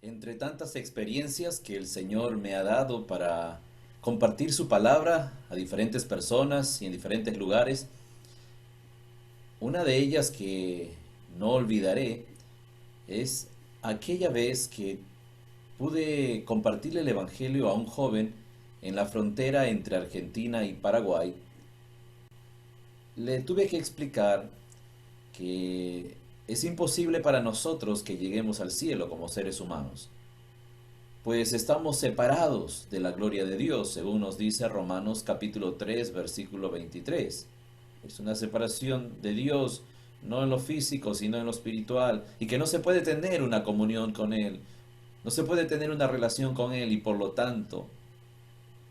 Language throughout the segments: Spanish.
Entre tantas experiencias que el Señor me ha dado para compartir su palabra a diferentes personas y en diferentes lugares, una de ellas que no olvidaré es aquella vez que pude compartirle el Evangelio a un joven en la frontera entre Argentina y Paraguay. Le tuve que explicar que es imposible para nosotros que lleguemos al cielo como seres humanos, pues estamos separados de la gloria de Dios, según nos dice Romanos capítulo 3, versículo 23. Es una separación de Dios, no en lo físico, sino en lo espiritual, y que no se puede tener una comunión con Él, no se puede tener una relación con Él, y por lo tanto,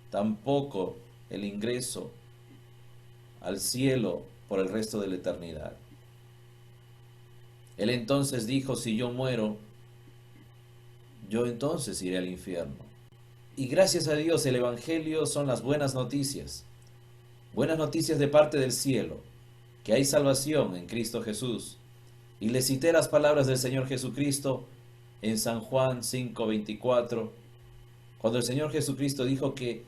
tampoco el ingreso al cielo por el resto de la eternidad. Él entonces dijo, si yo muero, yo entonces iré al infierno. Y gracias a Dios el Evangelio son las buenas noticias de parte del cielo, que hay salvación en Cristo Jesús. Y le cité las palabras del Señor Jesucristo en San Juan 5:24, cuando el Señor Jesucristo dijo que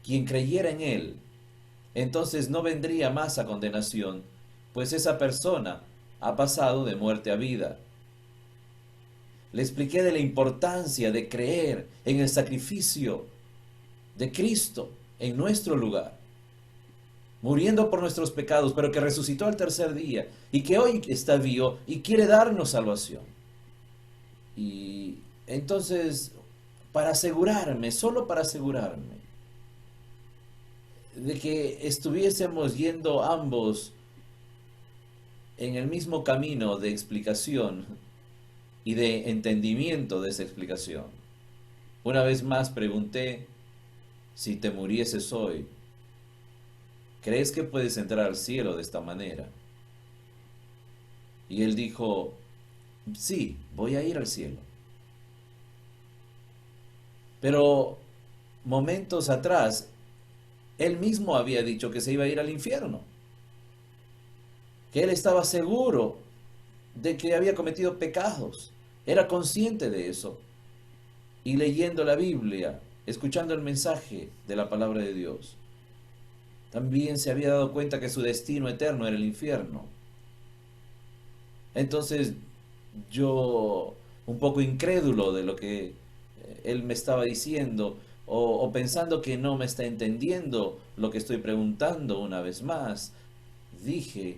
quien creyera en Él, entonces no vendría más a condenación, pues esa persona ha pasado de muerte a vida. Le expliqué de la importancia de creer en el sacrificio de Cristo en nuestro lugar, muriendo por nuestros pecados, pero que resucitó al tercer día y que hoy está vivo y quiere darnos salvación. Y entonces, para asegurarme, solo para asegurarme, de que estuviésemos yendo ambos en el mismo camino de explicación y de entendimiento de esa explicación, una vez más pregunté, si te murieses hoy, ¿crees que puedes entrar al cielo de esta manera? Y él dijo, sí, voy a ir al cielo. Pero momentos atrás, él mismo había dicho que se iba a ir al infierno, que él estaba seguro de que había cometido pecados, era consciente de eso. Y leyendo la Biblia, escuchando el mensaje de la palabra de Dios, también se había dado cuenta que su destino eterno era el infierno. Entonces yo, un poco incrédulo de lo que él me estaba diciendo, o pensando que no me está entendiendo lo que estoy preguntando una vez más, dije,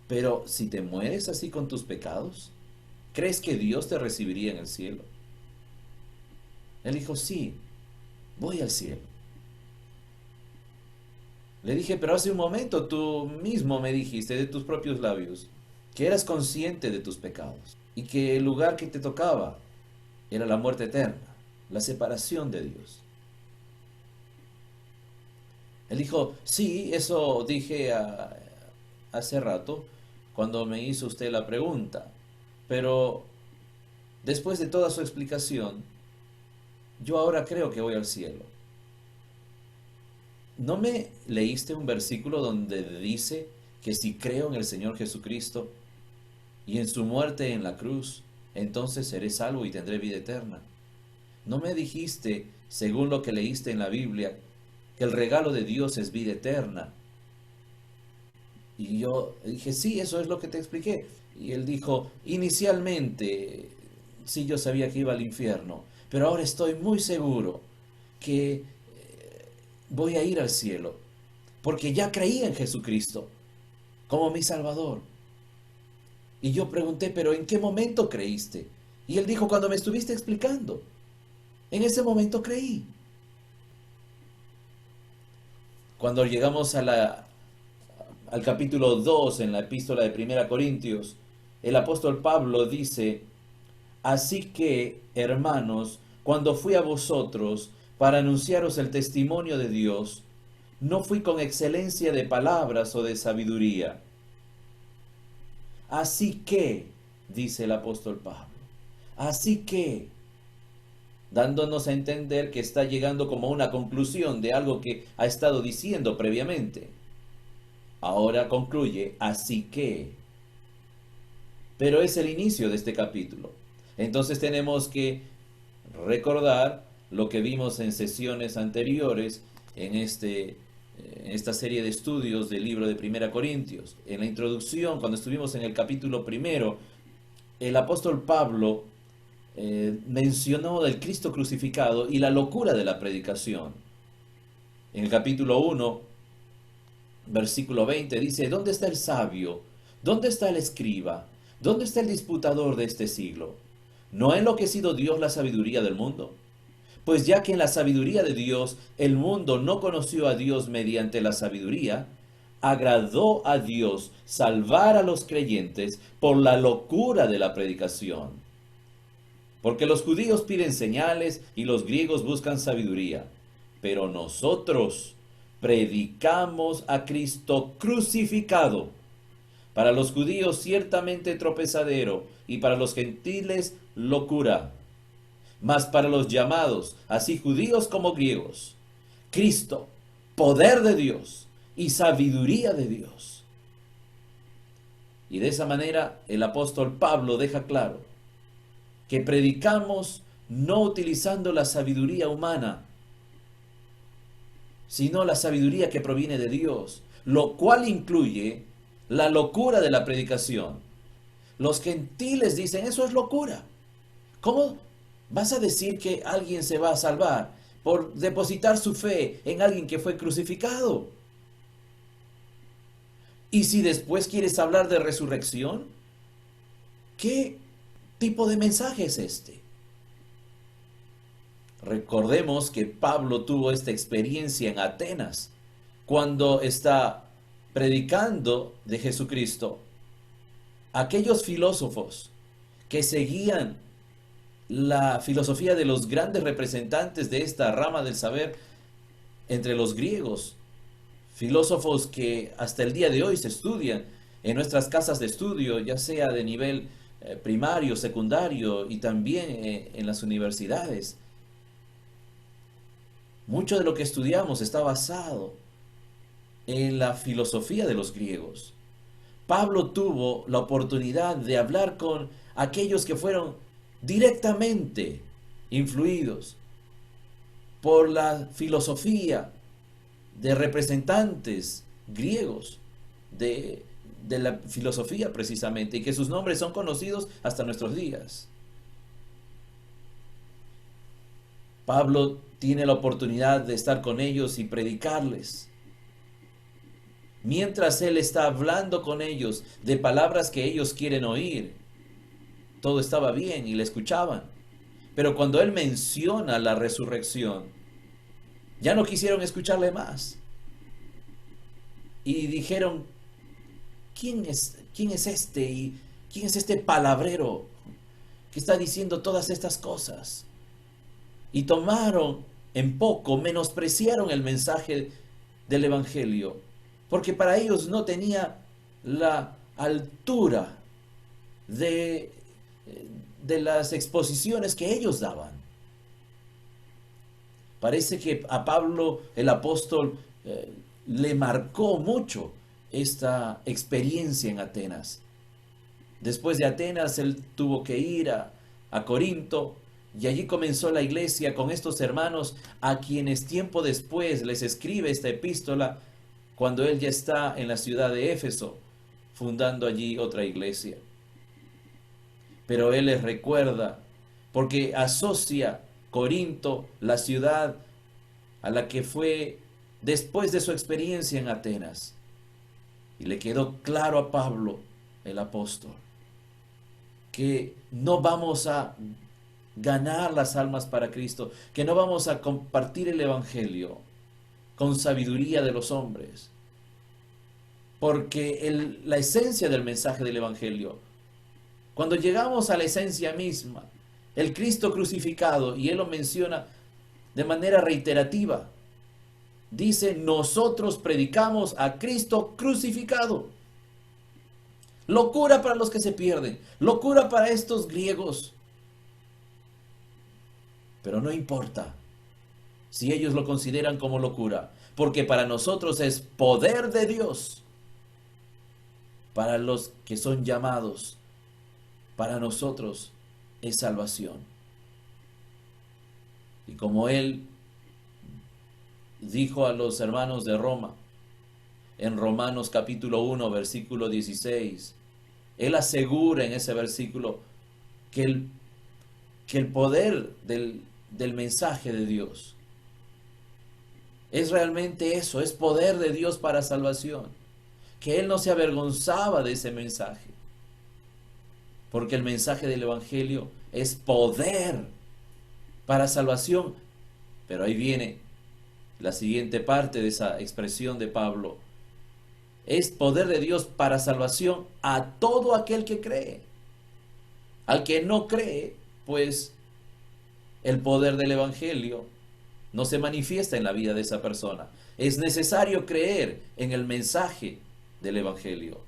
pero si te mueres así con tus pecados, ¿crees que Dios te recibiría en el cielo? Él dijo, sí, voy al cielo. Le dije, pero hace un momento tú mismo me dijiste de tus propios labios que eras consciente de tus pecados y que el lugar que te tocaba era la muerte eterna, la separación de Dios. Él dijo, sí, eso dije hace rato cuando me hizo usted la pregunta, pero después de toda su explicación, yo ahora creo que voy al cielo. ¿No me leíste un versículo donde dice que si creo en el Señor Jesucristo y en su muerte en la cruz, entonces seré salvo y tendré vida eterna? ¿No me dijiste, según lo que leíste en la Biblia, que el regalo de Dios es vida eterna? Y yo dije, sí, eso es lo que te expliqué. Y él dijo, inicialmente, sí, yo sabía que iba al infierno, pero ahora estoy muy seguro que voy a ir al cielo, porque ya creí en Jesucristo como mi Salvador. Y yo pregunté, pero ¿en qué momento creíste? Y él dijo, cuando me estuviste explicando, en ese momento creí. Cuando llegamos al capítulo 2 en la epístola de Primera Corintios, el apóstol Pablo dice, así que, hermanos, cuando fui a vosotros para anunciaros el testimonio de Dios, no fui con excelencia de palabras o de sabiduría. Así que, dice el apóstol Pablo, así que, dándonos a entender que está llegando como una conclusión de algo que ha estado diciendo previamente. Ahora concluye, así que. Pero es el inicio de este capítulo. Entonces tenemos que recordar lo que vimos en sesiones anteriores en esta serie de estudios del libro de Primera Corintios. En la introducción, cuando estuvimos en el capítulo primero, el apóstol Pablo mencionó del Cristo crucificado y la locura de la predicación. En el capítulo 1, versículo 20 dice: ¿dónde está el sabio? ¿Dónde está el escriba? ¿Dónde está el disputador de este siglo? ¿No ha enloquecido Dios la sabiduría del mundo? Pues ya que en la sabiduría de Dios el mundo no conoció a Dios mediante la sabiduría, agradó a Dios salvar a los creyentes por la locura de la predicación. Porque los judíos piden señales y los griegos buscan sabiduría, pero nosotros predicamos a Cristo crucificado, para los judíos ciertamente tropezadero y para los gentiles locura, mas para los llamados, así judíos como griegos, Cristo, poder de Dios y sabiduría de Dios. Y de esa manera el apóstol Pablo deja claro que predicamos no utilizando la sabiduría humana, sino la sabiduría que proviene de Dios, lo cual incluye la locura de la predicación. Los gentiles dicen: eso es locura. ¿Cómo vas a decir que alguien se va a salvar por depositar su fe en alguien que fue crucificado? Y si después quieres hablar de resurrección, ¿qué tipo de mensaje es este? Recordemos que Pablo tuvo esta experiencia en Atenas, cuando está predicando de Jesucristo. Aquellos filósofos que seguían la filosofía de los grandes representantes de esta rama del saber entre los griegos, filósofos que hasta el día de hoy se estudian en nuestras casas de estudio, ya sea de nivel primario, secundario y también en las universidades. Mucho de lo que estudiamos está basado en la filosofía de los griegos. Pablo tuvo la oportunidad de hablar con aquellos que fueron directamente influidos por la filosofía de representantes griegos de la filosofía precisamente, y que sus nombres son conocidos hasta nuestros días. Pablo tiene la oportunidad de estar con ellos y predicarles. Mientras él está hablando con ellos de palabras que ellos quieren oír, todo estaba bien y le escuchaban. Pero cuando él menciona la resurrección, ya no quisieron escucharle más. Y dijeron: ¿quién es este? ¿Y quién es este palabrero que está diciendo todas estas cosas? Y tomaron en poco, menospreciaron el mensaje del Evangelio, porque para ellos no tenía la altura de las exposiciones que ellos daban. Parece que a Pablo el apóstol le marcó mucho esta experiencia en Atenas. Después de Atenas él tuvo que ir a Corinto, y allí comenzó la iglesia con estos hermanos a quienes tiempo después les escribe esta epístola, cuando él ya está en la ciudad de Éfeso, fundando allí otra iglesia. Pero él les recuerda, porque asocia Corinto, la ciudad a la que fue después de su experiencia en Atenas. Y le quedó claro a Pablo, el apóstol, que no vamos a ganar las almas para Cristo, que no vamos a compartir el Evangelio con sabiduría de los hombres, porque la esencia del mensaje del Evangelio, cuando llegamos a la esencia misma, el Cristo crucificado, y él lo menciona de manera reiterativa, dice: nosotros predicamos a Cristo crucificado. Locura para los que se pierden, locura para estos griegos. Pero no importa si ellos lo consideran como locura, porque para nosotros es poder de Dios. Para los que son llamados, para nosotros es salvación. Y como él dijo a los hermanos de Roma, en Romanos capítulo 1, versículo 16, él asegura en ese versículo que el poder del mensaje de Dios es realmente eso, es poder de Dios para salvación. Que él no se avergonzaba de ese mensaje, porque el mensaje del Evangelio es poder para salvación. Pero ahí viene la siguiente parte de esa expresión de Pablo. Es poder de Dios para salvación a todo aquel que cree. Al que no cree, pues el poder del Evangelio no se manifiesta en la vida de esa persona. Es necesario creer en el mensaje del Evangelio.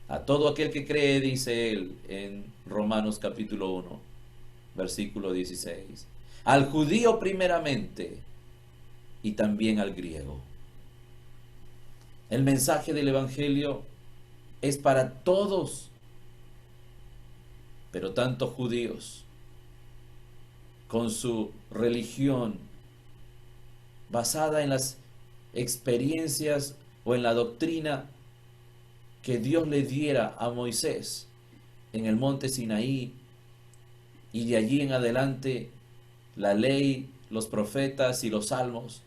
A todo aquel que cree, dice él en Romanos capítulo 1, versículo 16. Al judío primeramente y también al griego. El mensaje del Evangelio es para todos, pero tanto judíos con su religión basada en las experiencias o en la doctrina que Dios le diera a Moisés en el monte Sinaí, y de allí en adelante la ley, los profetas y los salmos.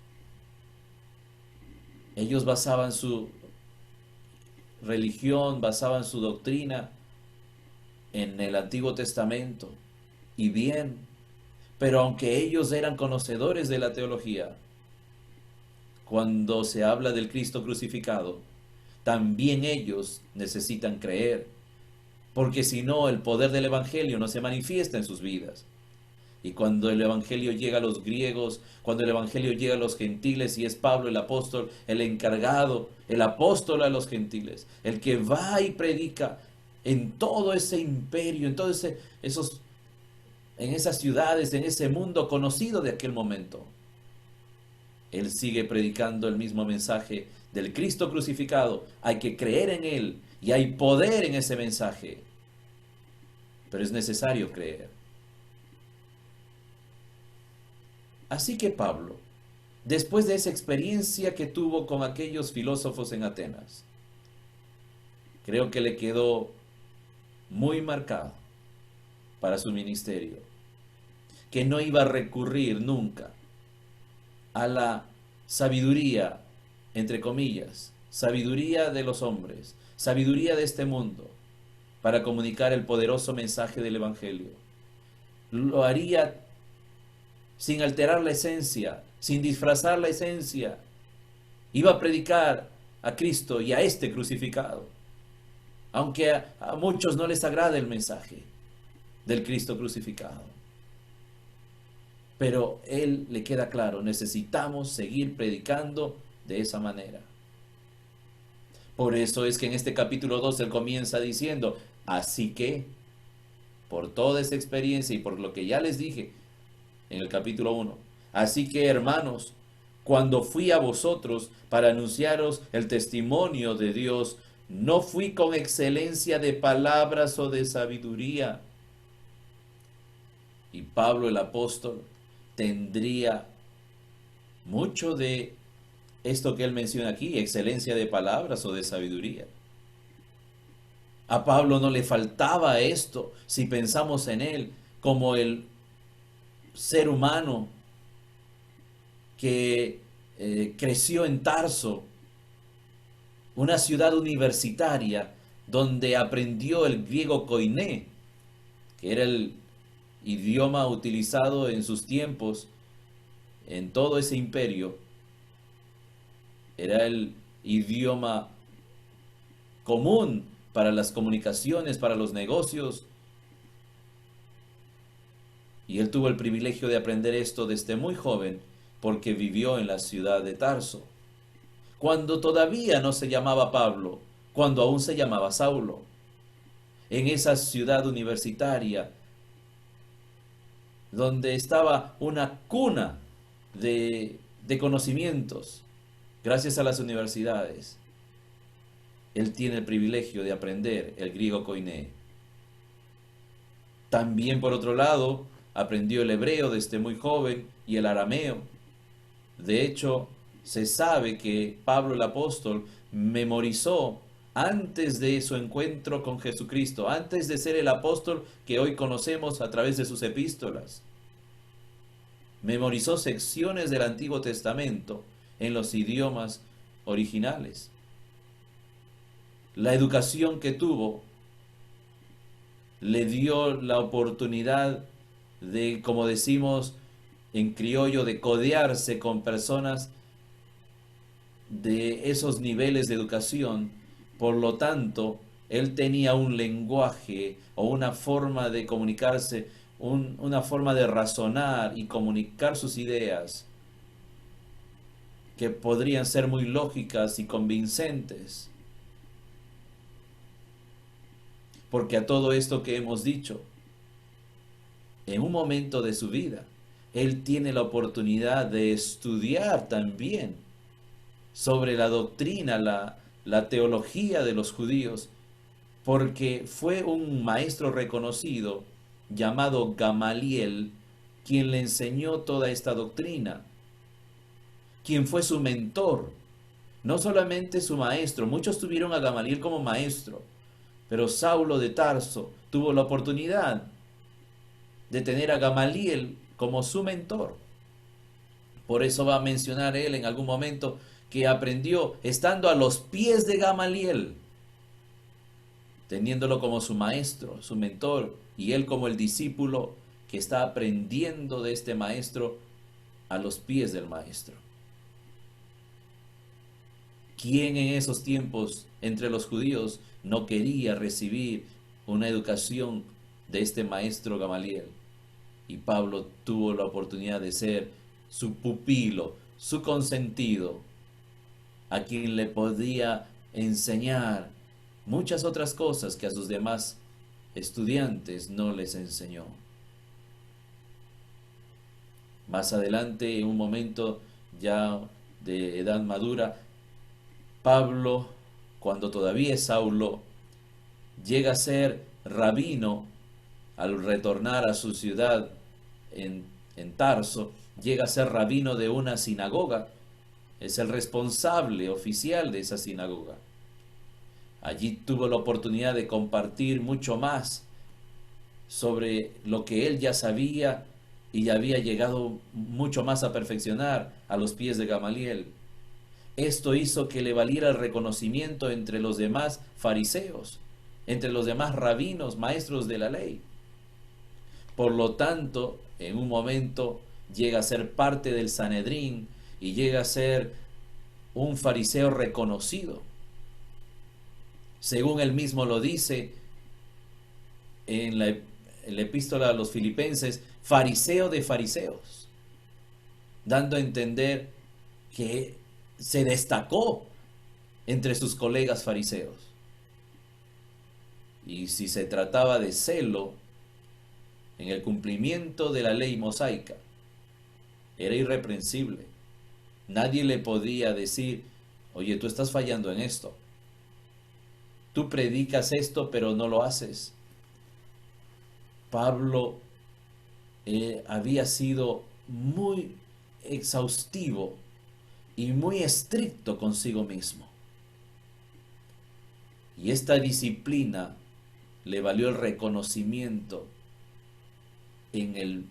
Ellos basaban su religión, basaban su doctrina en el Antiguo Testamento, y bien, pero aunque ellos eran conocedores de la teología, cuando se habla del Cristo crucificado, también ellos necesitan creer, porque si no, el poder del Evangelio no se manifiesta en sus vidas. Y cuando el Evangelio llega a los griegos, cuando el Evangelio llega a los gentiles, y es Pablo el apóstol, el encargado, el apóstol a los gentiles, el que va y predica en todo ese imperio, en todos en esas ciudades, en ese mundo conocido de aquel momento, él sigue predicando el mismo mensaje del Cristo crucificado. Hay que creer en él y hay poder en ese mensaje, pero es necesario creer. Así que Pablo, después de esa experiencia que tuvo con aquellos filósofos en Atenas, creo que le quedó muy marcado para su ministerio, que no iba a recurrir nunca a la sabiduría, entre comillas, sabiduría de los hombres, sabiduría de este mundo, para comunicar el poderoso mensaje del Evangelio. Lo haría sin alterar la esencia, sin disfrazar la esencia. Iba a predicar a Cristo y a este crucificado, aunque a muchos no les agrade el mensaje del Cristo crucificado. Pero él le queda claro, necesitamos seguir predicando de esa manera. Por eso es que en este capítulo 2 él comienza diciendo, así que, por toda esa experiencia y por lo que ya les dije en el capítulo 1, así que hermanos, cuando fui a vosotros para anunciaros el testimonio de Dios, no fui con excelencia de palabras o de sabiduría. Y Pablo el apóstol tendría mucho de esto que él menciona aquí, excelencia de palabras o de sabiduría. A Pablo no le faltaba esto si pensamos en él como el ser humano que creció en Tarso, una ciudad universitaria donde aprendió el griego koiné, que era el idioma utilizado en sus tiempos en todo ese imperio. Era el idioma común para las comunicaciones, para los negocios. Y él tuvo el privilegio de aprender esto desde muy joven, porque vivió en la ciudad de Tarso, cuando todavía no se llamaba Pablo, cuando aún se llamaba Saulo. En esa ciudad universitaria, donde estaba una cuna de conocimientos, gracias a las universidades, él tiene el privilegio de aprender el griego koiné. También, por otro lado, aprendió el hebreo desde muy joven y el arameo. De hecho, se sabe que Pablo el apóstol memorizó antes de su encuentro con Jesucristo, antes de ser el apóstol que hoy conocemos a través de sus epístolas. Memorizó secciones del Antiguo Testamento en los idiomas originales. La educación que tuvo le dio la oportunidad de, como decimos en criollo, de codearse con personas de esos niveles de educación. Por lo tanto, él tenía un lenguaje o una forma de comunicarse, una forma de razonar y comunicar sus ideas que podrían ser muy lógicas y convincentes. Porque a todo esto que hemos dicho, en un momento de su vida, él tiene la oportunidad de estudiar también sobre la doctrina, la teología de los judíos, porque fue un maestro reconocido llamado Gamaliel quien le enseñó toda esta doctrina, quien fue su mentor, no solamente su maestro. Muchos tuvieron a Gamaliel como maestro, pero Saulo de Tarso tuvo la oportunidad de tener a Gamaliel como su mentor. Por eso va a mencionar él en algún momento que aprendió estando a los pies de Gamaliel, teniéndolo como su maestro, su mentor, y él como el discípulo que está aprendiendo de este maestro a los pies del maestro. ¿Quién en esos tiempos entre los judíos no quería recibir una educación de este maestro Gamaliel? Y Pablo tuvo la oportunidad de ser su pupilo, su consentido, a quien le podía enseñar muchas otras cosas que a sus demás estudiantes no les enseñó. Más adelante, en un momento ya de edad madura, Pablo, cuando todavía es Saulo, llega a ser rabino al retornar a su ciudad en Tarso, llega a ser rabino de una sinagoga, es el responsable oficial de esa sinagoga. Allí tuvo la oportunidad de compartir mucho más sobre lo que él ya sabía y ya había llegado mucho más a perfeccionar a los pies de Gamaliel. Esto hizo que le valiera el reconocimiento entre los demás fariseos, entre los demás rabinos, maestros de la ley. Por lo tanto, en un momento llega a ser parte del Sanedrín y llega a ser un fariseo reconocido. Según él mismo lo dice en la epístola a los Filipenses, fariseo de fariseos, dando a entender que se destacó entre sus colegas fariseos. Y si se trataba de celo en el cumplimiento de la ley mosaica, era irreprensible. Nadie le podía decir, oye, tú estás fallando en esto. Tú predicas esto, pero no lo haces. Pablo había sido muy exhaustivo y muy estricto consigo mismo. Y esta disciplina le valió el reconocimiento en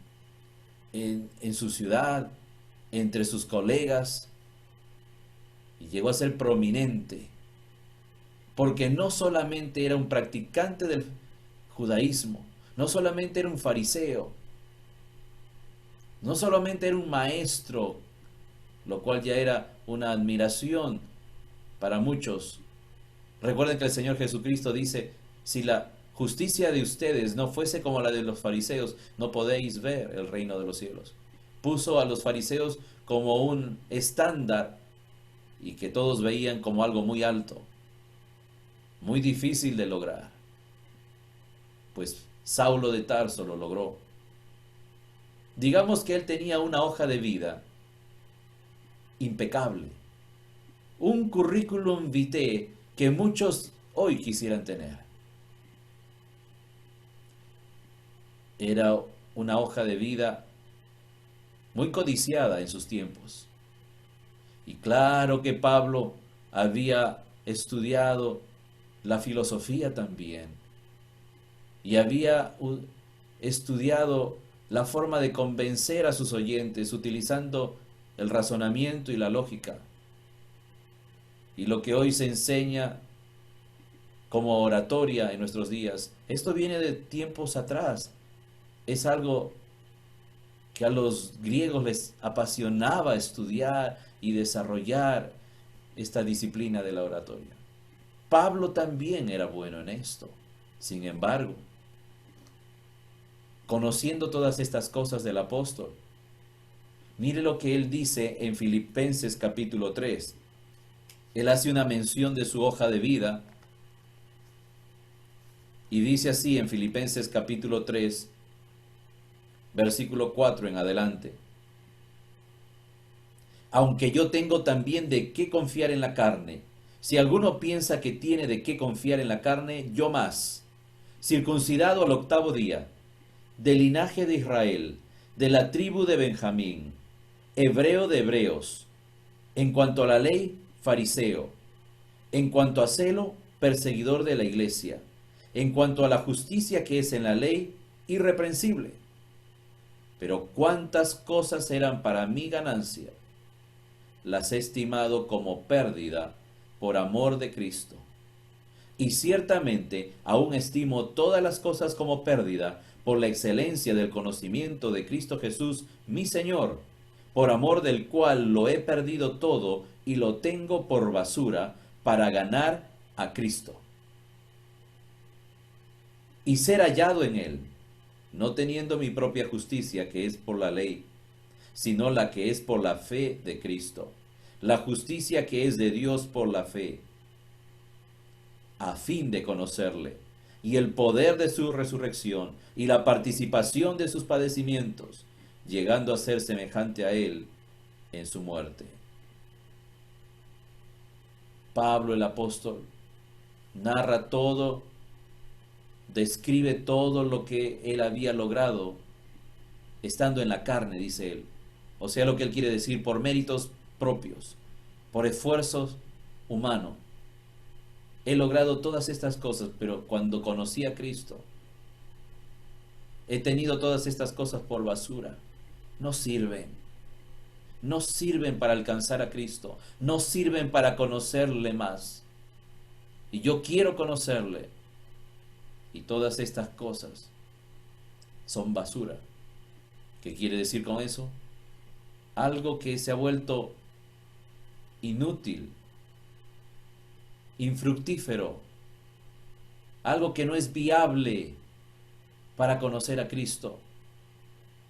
su ciudad, entre sus colegas, y llegó a ser prominente, porque no solamente era un practicante del judaísmo, no solamente era un fariseo, no solamente era un maestro, lo cual ya era una admiración para muchos. Recuerden que el Señor Jesucristo dice, si la justicia de ustedes no fuese como la de los fariseos, no podéis ver el reino de los cielos. Puso a los fariseos como un estándar y que todos veían como algo muy alto, muy difícil de lograr. Pues Saulo de Tarso lo logró. Digamos que él tenía una hoja de vida impecable, un currículum vitae que muchos hoy quisieran tener. Era una hoja de vida muy codiciada en sus tiempos. Y claro que Pablo había estudiado la filosofía también y había estudiado la forma de convencer a sus oyentes utilizando el razonamiento y la lógica. Y lo que hoy se enseña como oratoria en nuestros días, esto viene de tiempos atrás. Es algo que a los griegos les apasionaba estudiar y desarrollar esta disciplina de la oratoria. Pablo también era bueno en esto. Sin embargo, conociendo todas estas cosas del apóstol, mire lo que él dice en Filipenses capítulo 3. Él hace una mención de su hoja de vida y dice así en Filipenses capítulo 3, versículo 4 en adelante. Aunque yo tengo también de qué confiar en la carne. Si alguno piensa que tiene de qué confiar en la carne, yo más. Circuncidado al 8º día, del linaje de Israel, de la tribu de Benjamín, hebreo de hebreos, en cuanto a la ley, fariseo, en cuanto a celo, perseguidor de la iglesia, en cuanto a la justicia que es en la ley, irreprensible. Pero cuántas cosas eran para mí ganancia, las he estimado como pérdida por amor de Cristo. Y ciertamente aún estimo todas las cosas como pérdida por la excelencia del conocimiento de Cristo Jesús, mi Señor, por amor del cual lo he perdido todo y lo tengo por basura para ganar a Cristo y ser hallado en él, no teniendo mi propia justicia que es por la ley, sino la que es por la fe de Cristo, la justicia que es de Dios por la fe, a fin de conocerle, y el poder de su resurrección, y la participación de sus padecimientos, llegando a ser semejante a él en su muerte. Pablo el apóstol narra todo, describe todo lo que él había logrado estando en la carne, dice él. O sea, lo que él quiere decir, por méritos propios, por esfuerzos humanos. He logrado todas estas cosas, pero cuando conocí a Cristo, he tenido todas estas cosas por basura. No sirven. No sirven para alcanzar a Cristo. No sirven para conocerle más. Y yo quiero conocerle. Y todas estas cosas son basura. ¿Qué quiere decir con eso? Algo que se ha vuelto inútil, infructífero, algo que no es viable para conocer a Cristo.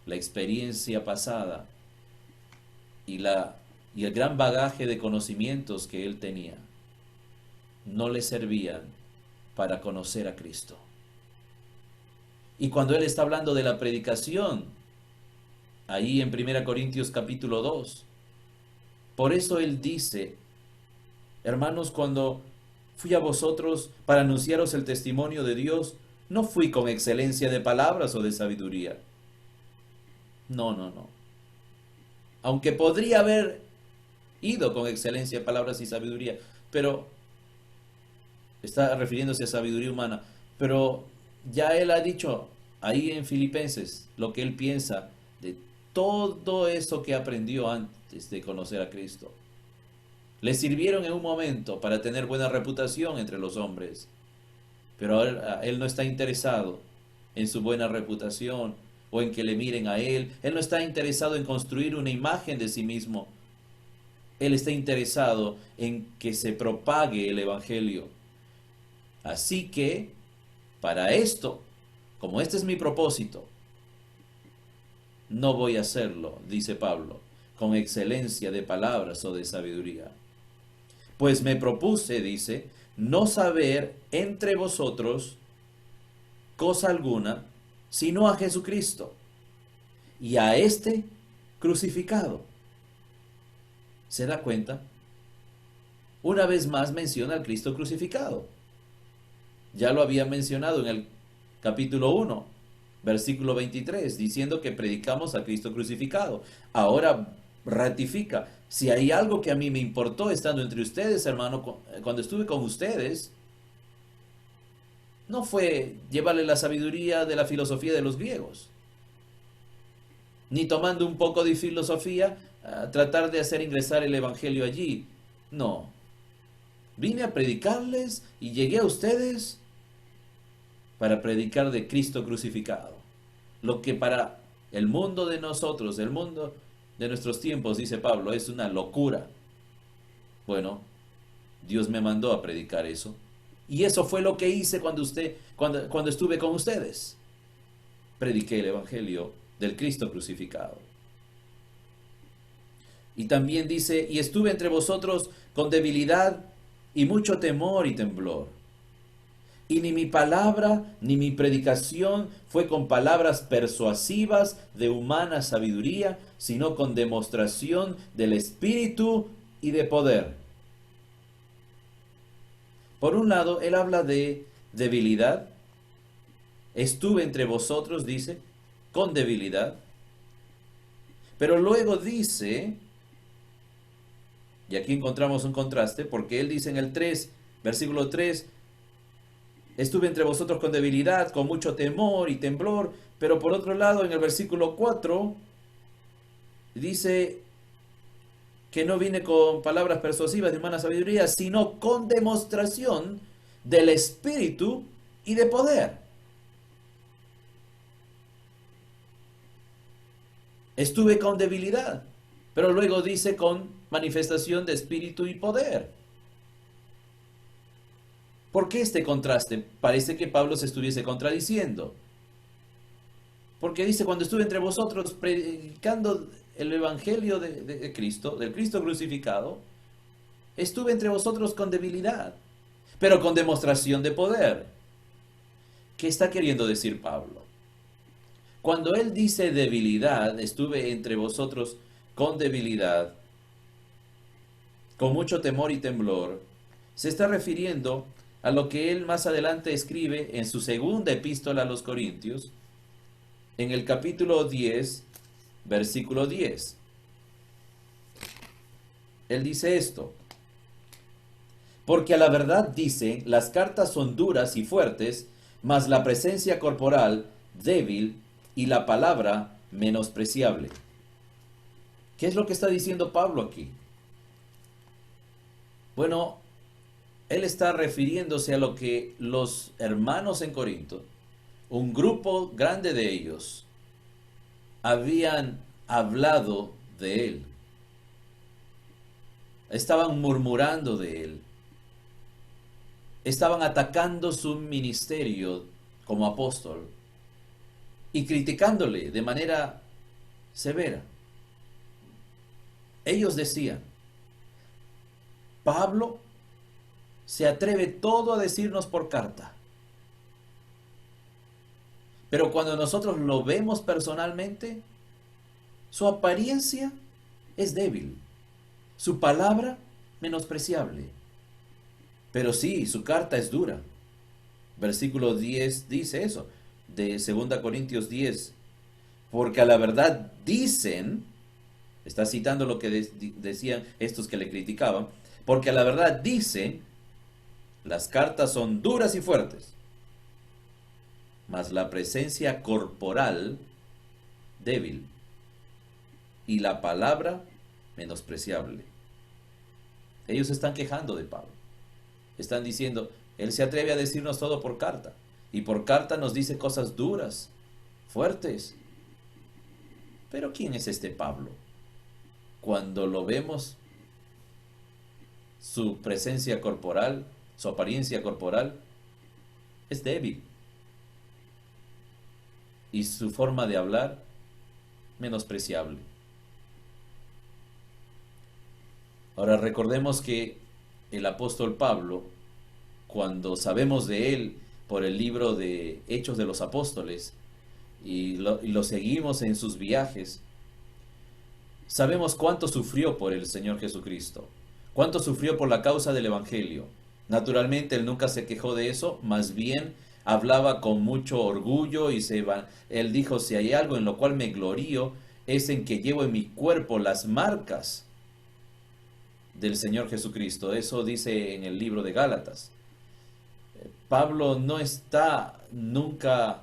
La experiencia pasada y el gran bagaje de conocimientos que él tenía no le servían para conocer a Cristo. Y cuando él está hablando de la predicación, ahí en 1 Corintios capítulo 2, por eso él dice, hermanos, cuando fui a vosotros para anunciaros el testimonio de Dios, no fui con excelencia de palabras o de sabiduría. No. Aunque podría haber ido con excelencia de palabras y sabiduría, pero está refiriéndose a sabiduría humana. Pero ya él ha dicho ahí en Filipenses lo que él piensa de todo eso que aprendió antes de conocer a Cristo. Le sirvieron en un momento para tener buena reputación entre los hombres, pero él no está interesado en su buena reputación o en que le miren a él. Él no está interesado en construir una imagen de sí mismo. Él está interesado en que se propague el evangelio. Así que, para esto, como este es mi propósito, no voy a hacerlo, dice Pablo, con excelencia de palabras o de sabiduría. Pues me propuse, dice, no saber entre vosotros cosa alguna, sino a Jesucristo, y a este crucificado. ¿Se da cuenta? Una vez más menciona al Cristo crucificado. Ya lo había mencionado en el capítulo 1, versículo 23, diciendo que predicamos a Cristo crucificado. Ahora ratifica, si hay algo que a mí me importó estando entre ustedes, hermano, cuando estuve con ustedes, no fue llevarle la sabiduría de la filosofía de los griegos, ni tomando un poco de filosofía, tratar de hacer ingresar el evangelio allí. No, vine a predicarles y llegué a ustedes para predicar de Cristo crucificado. Lo que para el mundo de nosotros, el mundo de nuestros tiempos, dice Pablo, es una locura. Bueno, Dios me mandó a predicar eso. Y eso fue lo que hice cuando estuve con ustedes. Prediqué el evangelio del Cristo crucificado. Y también dice, y estuve entre vosotros con debilidad y mucho temor y temblor. Y ni mi palabra ni mi predicación fue con palabras persuasivas de humana sabiduría, sino con demostración del Espíritu y de poder. Por un lado, él habla de debilidad. Estuve entre vosotros, dice, con debilidad. Pero luego dice, y aquí encontramos un contraste, porque él dice en el 3, versículo 3, estuve entre vosotros con debilidad, con mucho temor y temblor, pero por otro lado, en el versículo 4, dice que no vine con palabras persuasivas de humana sabiduría, sino con demostración del Espíritu y de poder. Estuve con debilidad, pero luego dice con manifestación de Espíritu y poder. ¿Por qué este contraste? Parece que Pablo se estuviese contradiciendo. Porque dice, cuando estuve entre vosotros predicando el evangelio de Cristo, del Cristo crucificado, estuve entre vosotros con debilidad, pero con demostración de poder. ¿Qué está queriendo decir Pablo? Cuando él dice debilidad, estuve entre vosotros con debilidad, con mucho temor y temblor, se está refiriendo a lo que él más adelante escribe en su segunda epístola a los Corintios, en el capítulo 10, versículo 10. Él dice esto: porque a la verdad dice, las cartas son duras y fuertes, mas la presencia corporal débil y la palabra menospreciable. ¿Qué es lo que está diciendo Pablo aquí? Bueno, él está refiriéndose a lo que los hermanos en Corinto, un grupo grande de ellos, habían hablado de él. Estaban murmurando de él. Estaban atacando su ministerio como apóstol y criticándole de manera severa. Ellos decían, Pablo se atreve todo a decirnos por carta. Pero cuando nosotros lo vemos personalmente, su apariencia es débil, su palabra menospreciable. Pero sí, su carta es dura. Versículo 10 dice eso, de 2 Corintios 10. Porque a la verdad dicen, está citando lo que decían estos que le criticaban, porque a la verdad dicen, las cartas son duras y fuertes, mas la presencia corporal débil y la palabra menospreciable. Ellos están quejando de Pablo. Están diciendo, él se atreve a decirnos todo por carta, y por carta nos dice cosas duras, fuertes. Pero ¿quién es este Pablo? Cuando lo vemos, su presencia corporal, su apariencia corporal, es débil. Y su forma de hablar, menospreciable. Ahora recordemos que el apóstol Pablo, cuando sabemos de él por el libro de Hechos de los Apóstoles y lo seguimos en sus viajes, sabemos cuánto sufrió por el Señor Jesucristo, cuánto sufrió por la causa del Evangelio. Naturalmente él nunca se quejó de eso, más bien hablaba con mucho orgullo y él dijo, si hay algo en lo cual me glorío, es en que llevo en mi cuerpo las marcas del Señor Jesucristo. Eso dice en el libro de Gálatas. Pablo no está nunca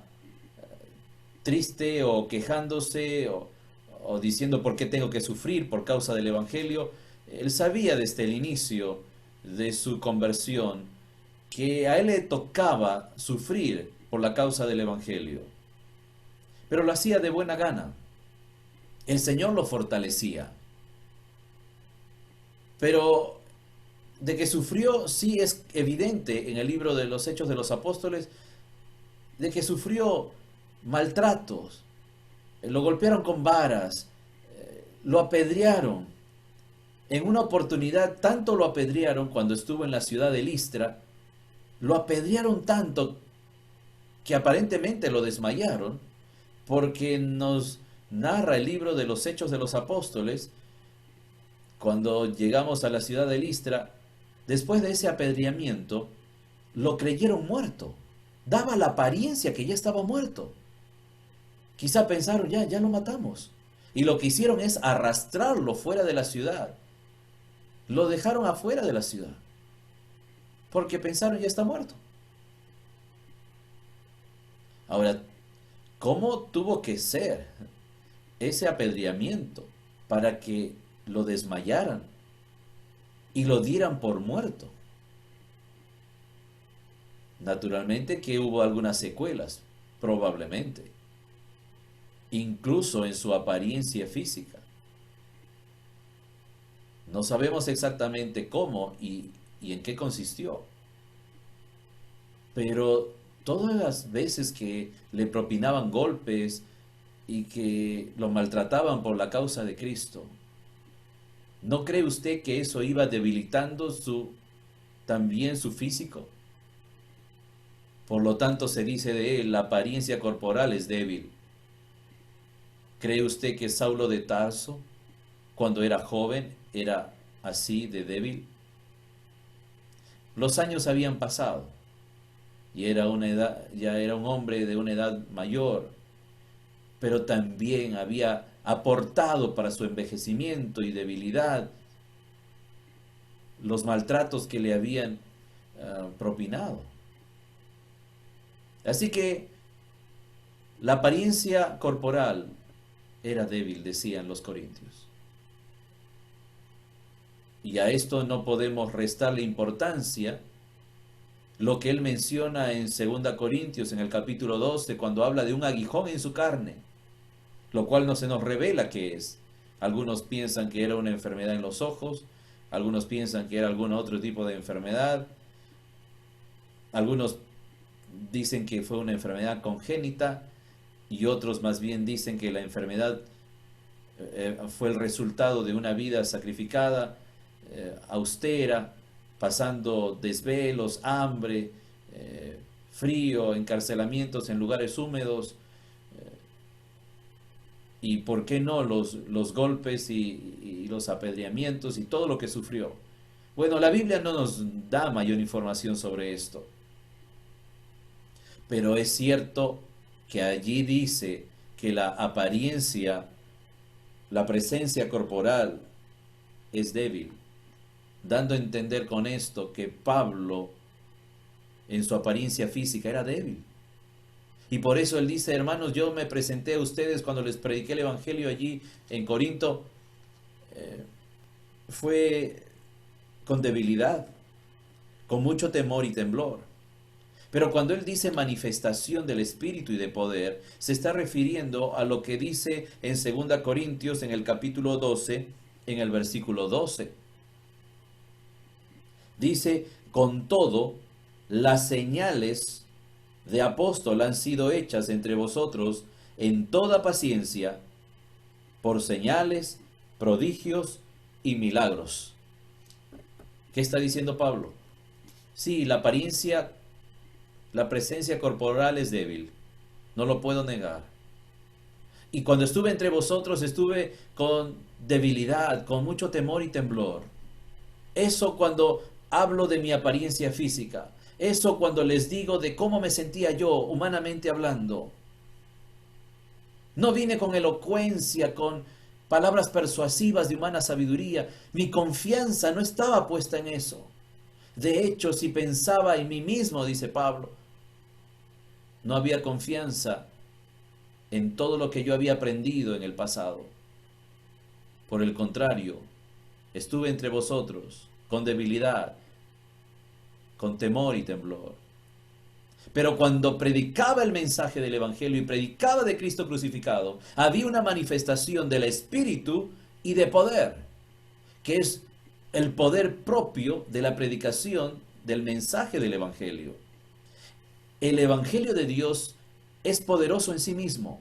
triste o quejándose o diciendo por qué tengo que sufrir por causa del Evangelio. Él sabía desde el inicio de su conversión que a él le tocaba sufrir por la causa del Evangelio, pero lo hacía de buena gana. El Señor lo fortalecía, pero de que sufrió, sí es evidente en el libro de los Hechos de los Apóstoles, de que sufrió maltratos, lo golpearon con varas, lo apedrearon. En una oportunidad, tanto lo apedrearon cuando estuvo en la ciudad de Listra, lo apedrearon tanto que aparentemente lo desmayaron, porque nos narra el libro de los Hechos de los Apóstoles, cuando llegamos a la ciudad de Listra, después de ese apedreamiento, lo creyeron muerto. Daba la apariencia que ya estaba muerto. Quizá pensaron, ya lo matamos. Y lo que hicieron es arrastrarlo fuera de la ciudad. Lo dejaron afuera de la ciudad. Porque pensaron, ya está muerto. Ahora, ¿cómo tuvo que ser ese apedreamiento para que lo desmayaran y lo dieran por muerto? Naturalmente que hubo algunas secuelas, probablemente, incluso en su apariencia física. No sabemos exactamente cómo y en qué consistió, pero todas las veces que le propinaban golpes y que lo maltrataban por la causa de Cristo, ¿no cree usted que eso iba debilitando también su físico? Por lo tanto, se dice de él, la apariencia corporal es débil. ¿Cree usted que Saulo de Tarso, cuando era joven, era así de débil? Los años habían pasado y ya era un hombre de una edad mayor, pero también había aportado para su envejecimiento y debilidad los maltratos que le habían propinado. Así que la apariencia corporal era débil, decían los corintios. Y a esto no podemos restarle importancia lo que él menciona en 2 Corintios, en el capítulo 12, cuando habla de un aguijón en su carne, lo cual no se nos revela qué es. Algunos piensan que era una enfermedad en los ojos, algunos piensan que era algún otro tipo de enfermedad, algunos dicen que fue una enfermedad congénita y otros más bien dicen que la enfermedad fue el resultado de una vida sacrificada, austera, pasando desvelos, hambre, frío, encarcelamientos en lugares húmedos, y por qué no los golpes y los apedreamientos y todo lo que sufrió. Bueno, la Biblia no nos da mayor información sobre esto, pero es cierto que allí dice que la apariencia, la presencia corporal es débil, dando a entender con esto que Pablo en su apariencia física era débil. Y por eso él dice, hermanos, yo me presenté a ustedes cuando les prediqué el Evangelio allí en Corinto, fue con debilidad, con mucho temor y temblor. Pero cuando él dice manifestación del Espíritu y de poder, se está refiriendo a lo que dice en 2 Corintios en el capítulo 12, en el versículo 12. Dice, con todo, las señales de apóstol han sido hechas entre vosotros en toda paciencia, por señales, prodigios y milagros. ¿Qué está diciendo Pablo? Sí, la apariencia, la presencia corporal es débil, no lo puedo negar. Y cuando estuve entre vosotros estuve con debilidad, con mucho temor y temblor. Eso cuando hablo de mi apariencia física. eso cuando les digo de cómo me sentía yo, humanamente hablando. No vine con elocuencia, con palabras persuasivas de humana sabiduría. Mi confianza no estaba puesta en eso. De hecho, si pensaba en mí mismo, dice Pablo, no había confianza en todo lo que yo había aprendido en el pasado. Por el contrario, estuve entre vosotros con debilidad, con temor y temblor. Pero cuando predicaba el mensaje del Evangelio y predicaba de Cristo crucificado, había una manifestación del Espíritu y de poder, que es el poder propio de la predicación del mensaje del Evangelio. El Evangelio de Dios es poderoso en sí mismo.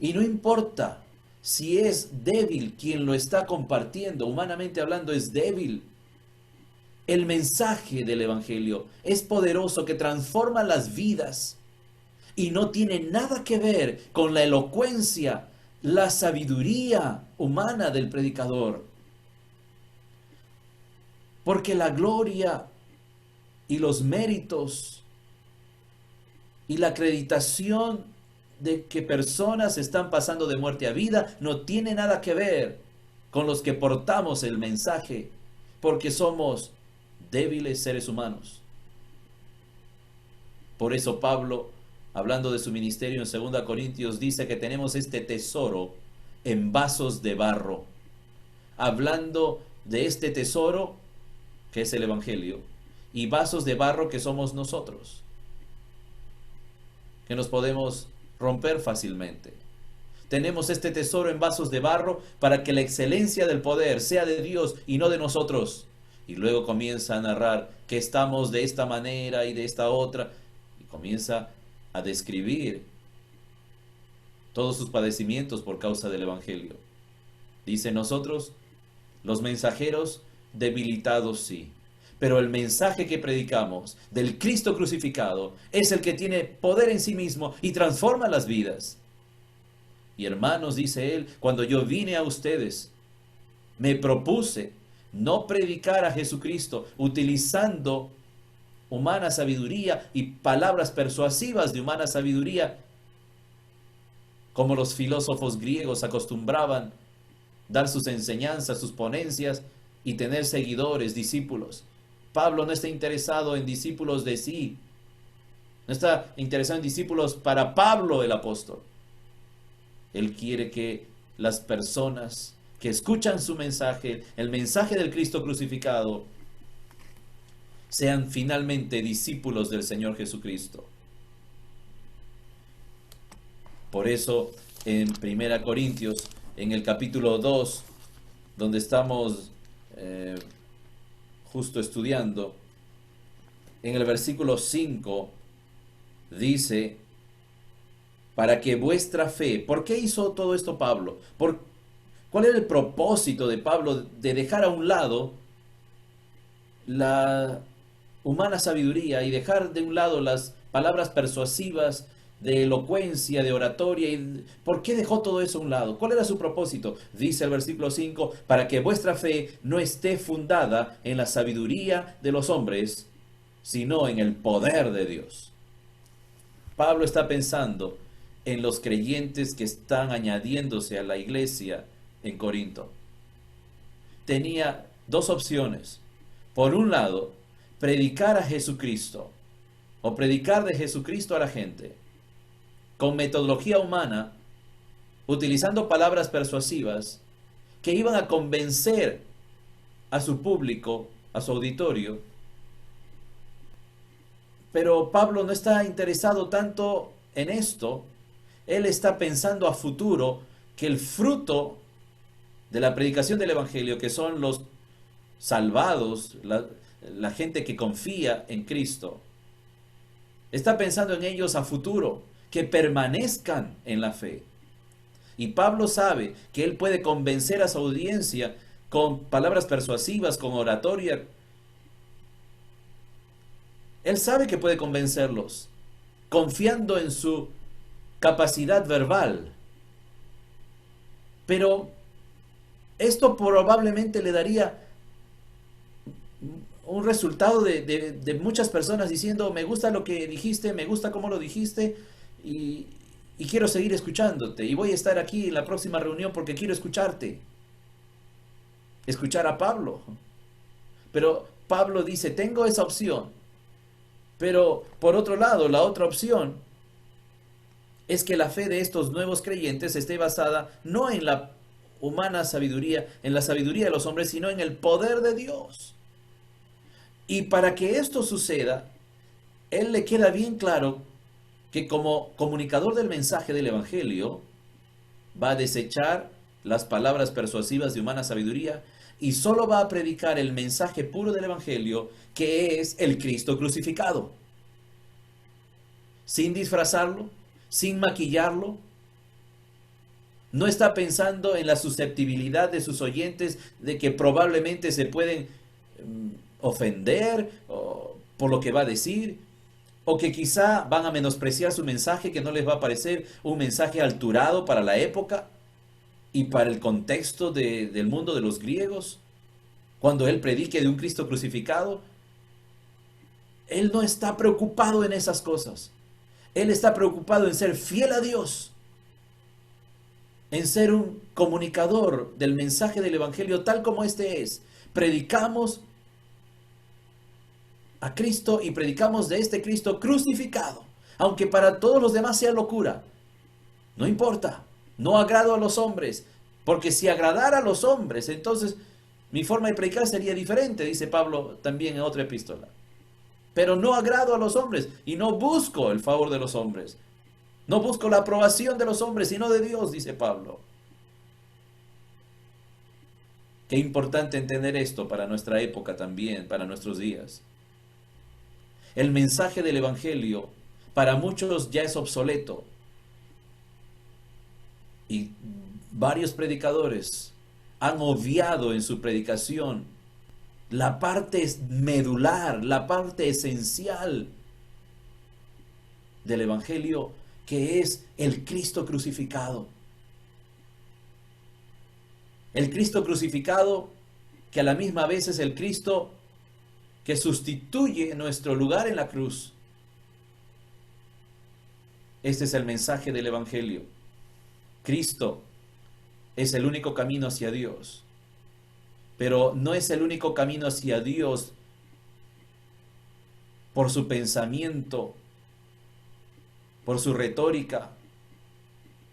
Y no importa si es débil quien lo está compartiendo, humanamente hablando es débil. El mensaje del Evangelio es poderoso, que transforma las vidas y no tiene nada que ver con la elocuencia, la sabiduría humana del predicador. Porque la gloria y los méritos y la acreditación de que personas están pasando de muerte a vida no tiene nada que ver con los que portamos el mensaje, porque somos débiles seres humanos. Por eso Pablo, hablando de su ministerio en 2 Corintios, dice que tenemos este tesoro en vasos de barro. Hablando de este tesoro, que es el Evangelio, y vasos de barro que somos nosotros, que nos podemos romper fácilmente. Tenemos este tesoro en vasos de barro para que la excelencia del poder sea de Dios y no de nosotros. Y luego comienza a narrar que estamos de esta manera y de esta otra. Y comienza a describir todos sus padecimientos por causa del Evangelio. Dice: nosotros, los mensajeros, debilitados sí. Pero el mensaje que predicamos del Cristo crucificado es el que tiene poder en sí mismo y transforma las vidas. Y hermanos, dice él, cuando yo vine a ustedes, me propuse no predicar a Jesucristo utilizando humana sabiduría y palabras persuasivas de humana sabiduría, como los filósofos griegos acostumbraban dar sus enseñanzas, sus ponencias y tener seguidores, discípulos. Pablo no está interesado en discípulos de sí, no está interesado en discípulos para Pablo el apóstol. Él quiere que las personas que escuchan su mensaje, el mensaje del Cristo crucificado, sean finalmente discípulos del Señor Jesucristo. Por eso en 1 Corintios, en el capítulo 2, donde estamos justo estudiando, en el versículo 5 dice: para que vuestra fe... ¿Por qué hizo todo esto Pablo? ¿Cuál era el propósito de Pablo de dejar a un lado la humana sabiduría y dejar de un lado las palabras persuasivas de elocuencia, de oratoria? ¿Por qué dejó todo eso a un lado? ¿Cuál era su propósito? Dice el versículo 5, para que vuestra fe no esté fundada en la sabiduría de los hombres, sino en el poder de Dios. Pablo está pensando en los creyentes que están añadiéndose a la iglesia en Corinto. Tenía dos opciones. Por un lado, predicar a Jesucristo o predicar de Jesucristo a la gente con metodología humana, utilizando palabras persuasivas que iban a convencer a su público, a su auditorio. Pero Pablo no está interesado tanto en esto. Él está pensando a futuro que el fruto de la predicación del Evangelio, que son los salvados, la gente que confía en Cristo, está pensando en ellos a futuro, que permanezcan en la fe. Y Pablo sabe que él puede convencer a su audiencia con palabras persuasivas, con oratoria. Él sabe que puede convencerlos, confiando en su capacidad verbal. Pero esto probablemente le daría un resultado de muchas personas diciendo, me gusta lo que dijiste, me gusta cómo lo dijiste y, y quiero seguir escuchándote y voy a estar aquí en la próxima reunión porque quiero escucharte, escuchar a Pablo. Pero Pablo dice, tengo esa opción, pero por otro lado, la otra opción es que la fe de estos nuevos creyentes esté basada no en la humana sabiduría, en la sabiduría de los hombres, sino en el poder de Dios. Y para que esto suceda, él le queda bien claro que como comunicador del mensaje del Evangelio, va a desechar las palabras persuasivas de humana sabiduría y solo va a predicar el mensaje puro del Evangelio, que es el Cristo crucificado. Sin disfrazarlo, sin maquillarlo. No está pensando en la susceptibilidad de sus oyentes, de que probablemente se pueden ofender por lo que va a decir, o que quizá van a menospreciar su mensaje, que no les va a parecer un mensaje alturado para la época y para el contexto del mundo de los griegos. Cuando él predique de un Cristo crucificado, él no está preocupado en esas cosas. Él está preocupado en ser fiel a Dios, en ser un comunicador del mensaje del Evangelio tal como este es. Predicamos a Cristo y predicamos de este Cristo crucificado, aunque para todos los demás sea locura. No importa, no agrado a los hombres, porque si agradara a los hombres, entonces mi forma de predicar sería diferente, dice Pablo también en otra epístola. Pero no agrado a los hombres y no busco el favor de los hombres. No busco la aprobación de los hombres, sino de Dios, dice Pablo. Qué importante entender esto para nuestra época también, para nuestros días. El mensaje del Evangelio para muchos ya es obsoleto. Y varios predicadores han obviado en su predicación la parte medular, la parte esencial del Evangelio, que es el Cristo crucificado. El Cristo crucificado, que a la misma vez es el Cristo que sustituye nuestro lugar en la cruz. Este es el mensaje del Evangelio. Cristo es el único camino hacia Dios. Pero no es el único camino hacia Dios por su pensamiento, por su retórica.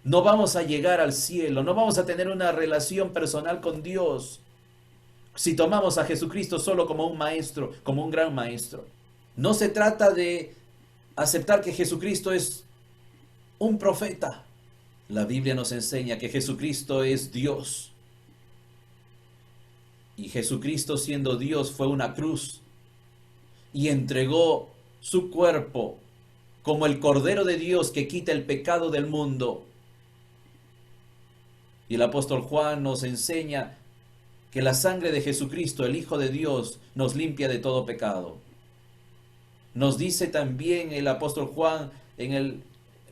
No vamos a llegar al cielo, no vamos a tener una relación personal con Dios si tomamos a Jesucristo solo como un maestro, como un gran maestro. No se trata de aceptar que Jesucristo es un profeta. La Biblia nos enseña que Jesucristo es Dios. Y Jesucristo, siendo Dios, fue una cruz y entregó su cuerpo como el Cordero de Dios que quita el pecado del mundo. Y el apóstol Juan nos enseña que la sangre de Jesucristo, el Hijo de Dios, nos limpia de todo pecado. Nos dice también el apóstol Juan en el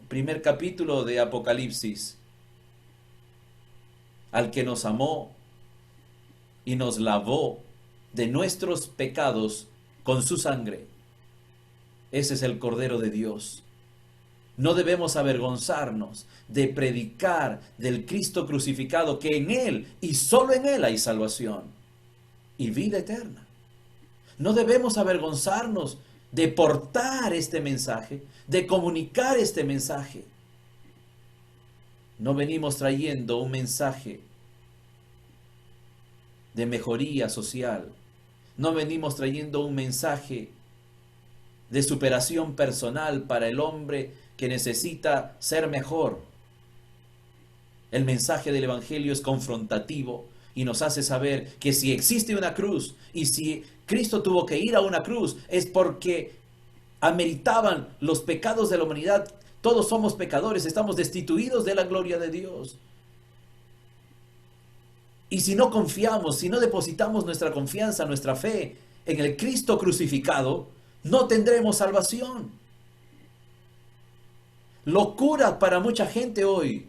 primer capítulo de Apocalipsis, al que nos amó y nos lavó de nuestros pecados con su sangre. Ese es el Cordero de Dios. No debemos avergonzarnos de predicar del Cristo crucificado, que en Él y solo en Él hay salvación y vida eterna. No debemos avergonzarnos de portar este mensaje, de comunicar este mensaje. No venimos trayendo un mensaje de mejoría social. No venimos trayendo un mensaje de superación personal para el hombre que necesita ser mejor. El mensaje del Evangelio es confrontativo y nos hace saber que si existe una cruz y si Cristo tuvo que ir a una cruz es porque ameritaban los pecados de la humanidad. Todos somos pecadores, estamos destituidos de la gloria de Dios. Y si no confiamos, si no depositamos nuestra confianza, nuestra fe en el Cristo crucificado, no tendremos salvación. Locura para mucha gente hoy.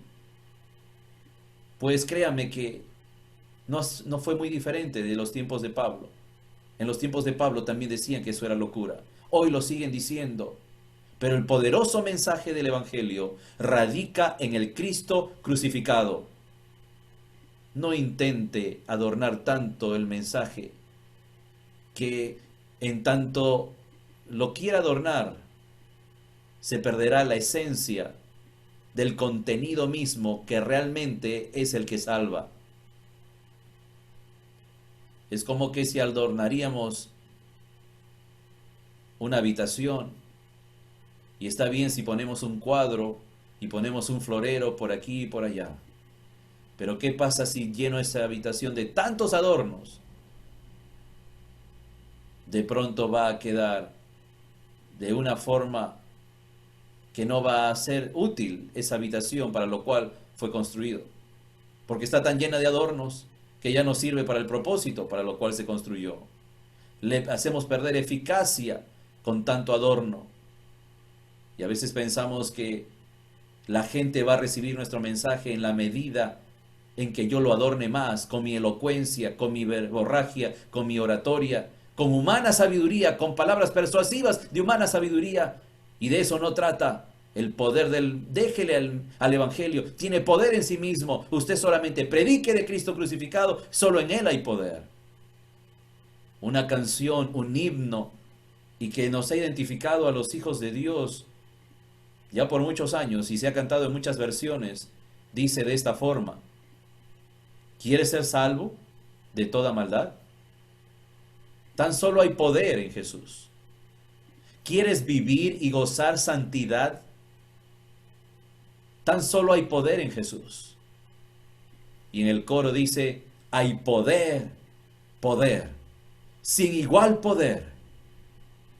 Pues créame que no fue muy diferente de los tiempos de Pablo. En los tiempos de Pablo también decían que eso era locura. Hoy lo siguen diciendo. Pero el poderoso mensaje del Evangelio radica en el Cristo crucificado. No intente adornar tanto el mensaje que en tanto lo quiera adornar, se perderá la esencia del contenido mismo que realmente es el que salva. Es como que si adornaríamos una habitación, y está bien si ponemos un cuadro y ponemos un florero por aquí y por allá. Pero ¿qué pasa si lleno esa habitación de tantos adornos? De pronto va a quedar de una forma que no va a ser útil esa habitación para lo cual fue construido. Porque está tan llena de adornos que ya no sirve para el propósito para lo cual se construyó. Le hacemos perder eficacia con tanto adorno. Y a veces pensamos que la gente va a recibir nuestro mensaje en la medida en que yo lo adorne más, con mi elocuencia, con mi verborragia, con mi oratoria, con humana sabiduría, con palabras persuasivas de humana sabiduría. Y de eso no trata el poder déjele al Evangelio. Tiene poder en sí mismo. Usted solamente predique de Cristo crucificado, solo en Él hay poder. Una canción, un himno, y que nos ha identificado a los hijos de Dios ya por muchos años y se ha cantado en muchas versiones, dice de esta forma: ¿quieres ser salvo de toda maldad? Tan solo hay poder en Jesús. ¿Quieres vivir y gozar santidad? Tan solo hay poder en Jesús. Y en el coro dice: hay poder, poder, sin igual poder,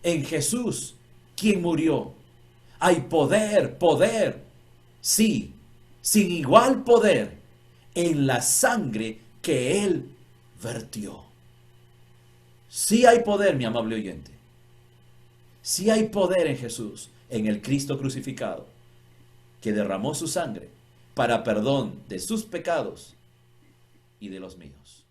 en Jesús, quien murió. Hay poder, poder, sí, sin igual poder, en la sangre que Él vertió. Sí hay poder, mi amable oyente. Sí hay poder en Jesús, en el Cristo crucificado, que derramó su sangre para perdón de sus pecados y de los míos.